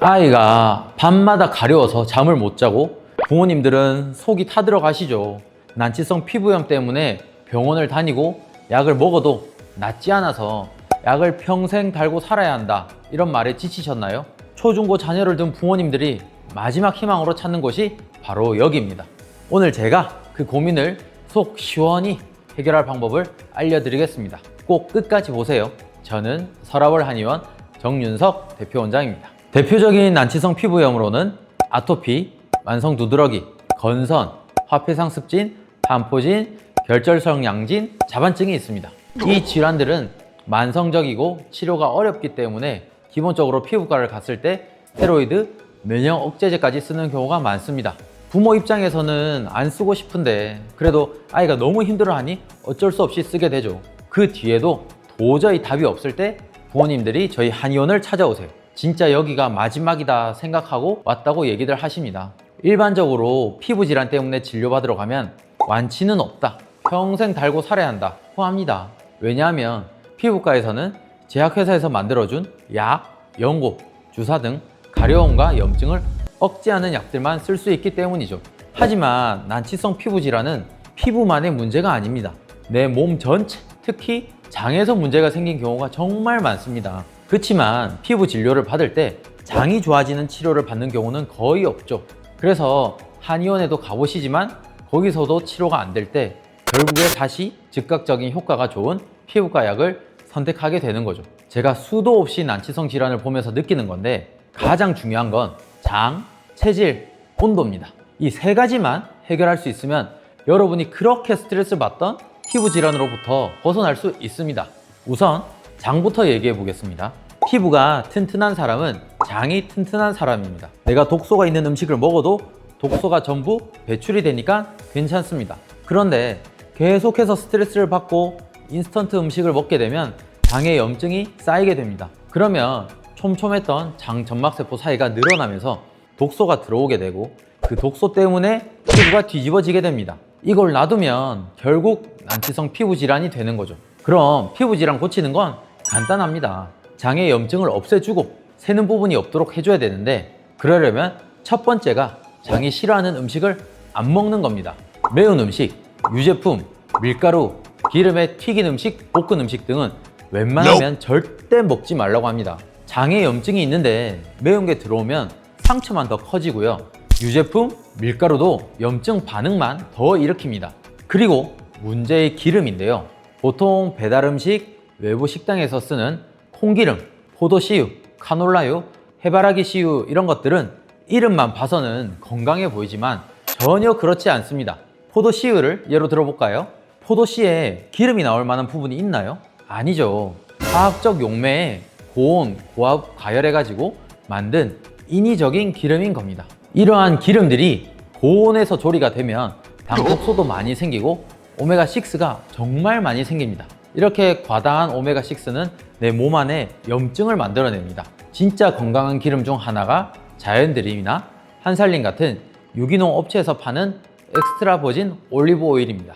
아이가 밤마다 가려워서 잠을 못 자고 부모님들은 속이 타들어 가시죠. 난치성 피부염 때문에 병원을 다니고 약을 먹어도 낫지 않아서 약을 평생 달고 살아야 한다, 이런 말에 지치셨나요? 초중고 자녀를 둔 부모님들이 마지막 희망으로 찾는 곳이 바로 여기입니다. 오늘 제가 그 고민을 속 시원히 해결할 방법을 알려드리겠습니다. 꼭 끝까지 보세요. 저는 서라월 한의원 정윤석 대표원장입니다. 대표적인 난치성 피부염으로는 아토피, 만성 두드러기, 건선, 화폐상 습진, 반포진, 결절성 양진, 자반증이 있습니다. 이 질환들은 만성적이고 치료가 어렵기 때문에 기본적으로 피부과를 갔을 때 스테로이드, 면역 억제제까지 쓰는 경우가 많습니다. 부모 입장에서는 안 쓰고 싶은데 그래도 아이가 너무 힘들어하니 어쩔 수 없이 쓰게 되죠. 그 뒤에도 도저히 답이 없을 때 부모님들이 저희 한의원을 찾아오세요. 진짜 여기가 마지막이다 생각하고 왔다고 얘기들 하십니다. 일반적으로 피부 질환 때문에 진료받으러 가면 완치는 없다, 평생 달고 살아야 한다 호합니다. 왜냐하면 피부과에서는 제약회사에서 만들어준 약, 연고, 주사 등 가려움과 염증을 억제하는 약들만 쓸 수 있기 때문이죠. 하지만 난치성 피부 질환은 피부만의 문제가 아닙니다. 내 몸 전체, 특히 장에서 문제가 생긴 경우가 정말 많습니다. 그렇지만 피부 진료를 받을 때 장이 좋아지는 치료를 받는 경우는 거의 없죠. 그래서 한의원에도 가보시지만 거기서도 치료가 안 될 때 결국에 다시 즉각적인 효과가 좋은 피부과 약을 선택하게 되는 거죠. 제가 수도 없이 난치성 질환을 보면서 느끼는 건데 가장 중요한 건 장, 체질, 온도입니다. 이 세 가지만 해결할 수 있으면 여러분이 그렇게 스트레스 받던 피부 질환으로부터 벗어날 수 있습니다. 우선 장부터 얘기해 보겠습니다. 피부가 튼튼한 사람은 장이 튼튼한 사람입니다. 내가 독소가 있는 음식을 먹어도 독소가 전부 배출이 되니까 괜찮습니다. 그런데 계속해서 스트레스를 받고 인스턴트 음식을 먹게 되면 장에 염증이 쌓이게 됩니다. 그러면 촘촘했던 장 점막세포 사이가 늘어나면서 독소가 들어오게 되고 그 독소 때문에 피부가 뒤집어지게 됩니다. 이걸 놔두면 결국 난치성 피부 질환이 되는 거죠. 그럼 피부 질환 고치는 건 간단합니다. 장의 염증을 없애주고 새는 부분이 없도록 해줘야 되는데 그러려면 첫 번째가 장이 싫어하는 음식을 안 먹는 겁니다. 매운 음식, 유제품, 밀가루, 기름에 튀긴 음식, 볶은 음식 등은 웬만하면 절대 먹지 말라고 합니다. 장에 염증이 있는데 매운 게 들어오면 상처만 더 커지고요. 유제품, 밀가루도 염증 반응만 더 일으킵니다. 그리고 문제의 기름인데요. 보통 배달 음식, 외부 식당에서 쓰는 콩기름, 포도씨유, 카놀라유, 해바라기 씨유 이런 것들은 이름만 봐서는 건강해 보이지만 전혀 그렇지 않습니다. 포도씨유를 예로 들어볼까요? 포도씨에 기름이 나올 만한 부분이 있나요? 아니죠. 화학적 용매에 고온, 고압 가열해가지고 만든 인위적인 기름인 겁니다. 이러한 기름들이 고온에서 조리가 되면 당독소도 많이 생기고 오메가6가 정말 많이 생깁니다. 이렇게 과다한 오메가6는 내 몸 안에 염증을 만들어냅니다. 진짜 건강한 기름 중 하나가 자연드림이나 한살림 같은 유기농 업체에서 파는 엑스트라 버진 올리브 오일입니다.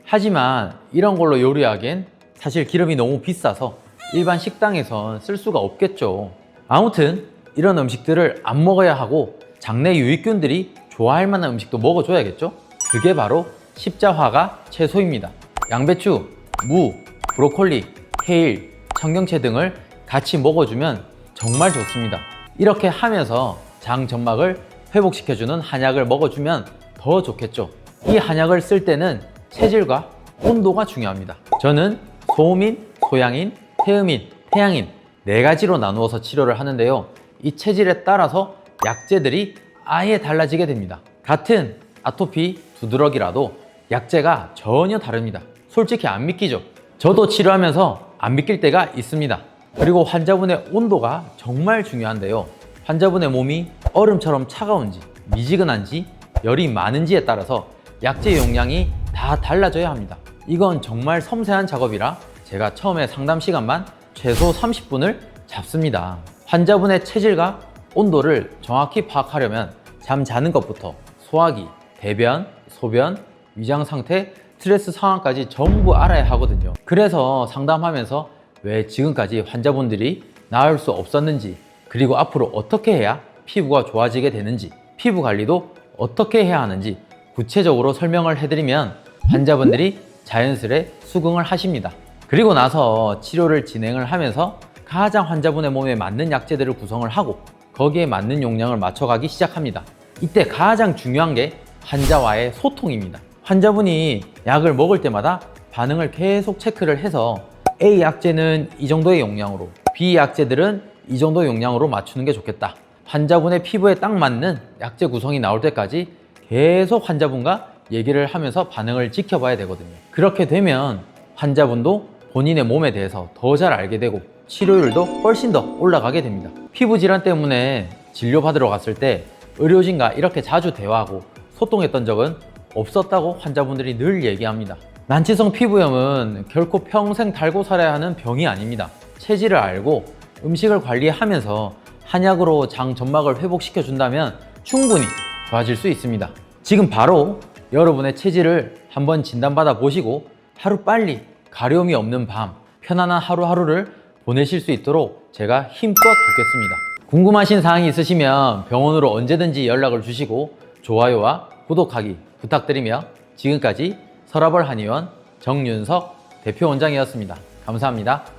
하지만 이런 걸로 요리하기엔 사실 기름이 너무 비싸서 일반 식당에선 쓸 수가 없겠죠. 아무튼 이런 음식들을 안 먹어야 하고 장내 유익균들이 좋아할 만한 음식도 먹어줘야겠죠? 그게 바로 십자화가 채소입니다. 양배추, 무, 브로콜리, 케일, 청경채 등을 같이 먹어주면 정말 좋습니다. 이렇게 하면서 장 점막을 회복시켜주는 한약을 먹어주면 더 좋겠죠. 이 한약을 쓸 때는 체질과 온도가 중요합니다. 저는 소음인, 소양인, 태음인, 태양인 네 가지로 나누어서 치료를 하는데요. 이 체질에 따라서 약재들이 아예 달라지게 됩니다. 같은 아토피, 두드러기라도 약재가 전혀 다릅니다. 솔직히 안 믿기죠? 저도 치료하면서 안 믿길 때가 있습니다. 그리고 환자분의 온도가 정말 중요한데요. 환자분의 몸이 얼음처럼 차가운지, 미지근한지, 열이 많은지에 따라서 약재 용량이 다 달라져야 합니다. 이건 정말 섬세한 작업이라 제가 처음에 상담 시간만 최소 30분을 잡습니다. 환자분의 체질과 온도를 정확히 파악하려면 잠 자는 것부터 소화기, 대변, 소변, 위장 상태, 스트레스 상황까지 전부 알아야 하거든요. 그래서 상담하면서 왜 지금까지 환자분들이 나을 수 없었는지, 그리고 앞으로 어떻게 해야 피부가 좋아지게 되는지, 피부 관리도 어떻게 해야 하는지 구체적으로 설명을 해드리면 환자분들이 자연스레 수긍을 하십니다. 그리고 나서 치료를 진행을 하면서 가장 환자분의 몸에 맞는 약재들을 구성을 하고 거기에 맞는 용량을 맞춰가기 시작합니다. 이때 가장 중요한 게 환자와의 소통입니다. 환자분이 약을 먹을 때마다 반응을 계속 체크를 해서 A 약재는 이 정도의 용량으로, B 약재들은 이 정도의 용량으로 맞추는 게 좋겠다. 환자분의 피부에 딱 맞는 약재 구성이 나올 때까지 계속 환자분과 얘기를 하면서 반응을 지켜봐야 되거든요. 그렇게 되면 환자분도 본인의 몸에 대해서 더 잘 알게 되고 치료율도 훨씬 더 올라가게 됩니다. 피부 질환 때문에 진료받으러 갔을 때 의료진과 이렇게 자주 대화하고 소통했던 적은 없었다고 환자분들이 늘 얘기합니다. 난치성 피부염은 결코 평생 달고 살아야 하는 병이 아닙니다. 체질을 알고 음식을 관리하면서 한약으로 장 점막을 회복시켜 준다면 충분히 좋아질 수 있습니다. 지금 바로 여러분의 체질을 한번 진단받아 보시고 하루빨리 가려움이 없는 밤, 편안한 하루하루를 보내실 수 있도록 제가 힘껏 돕겠습니다. 궁금하신 사항이 있으시면 병원으로 언제든지 연락을 주시고 좋아요와 구독하기 부탁드리며 지금까지 서라벌 한의원 정윤석 대표원장이었습니다. 감사합니다.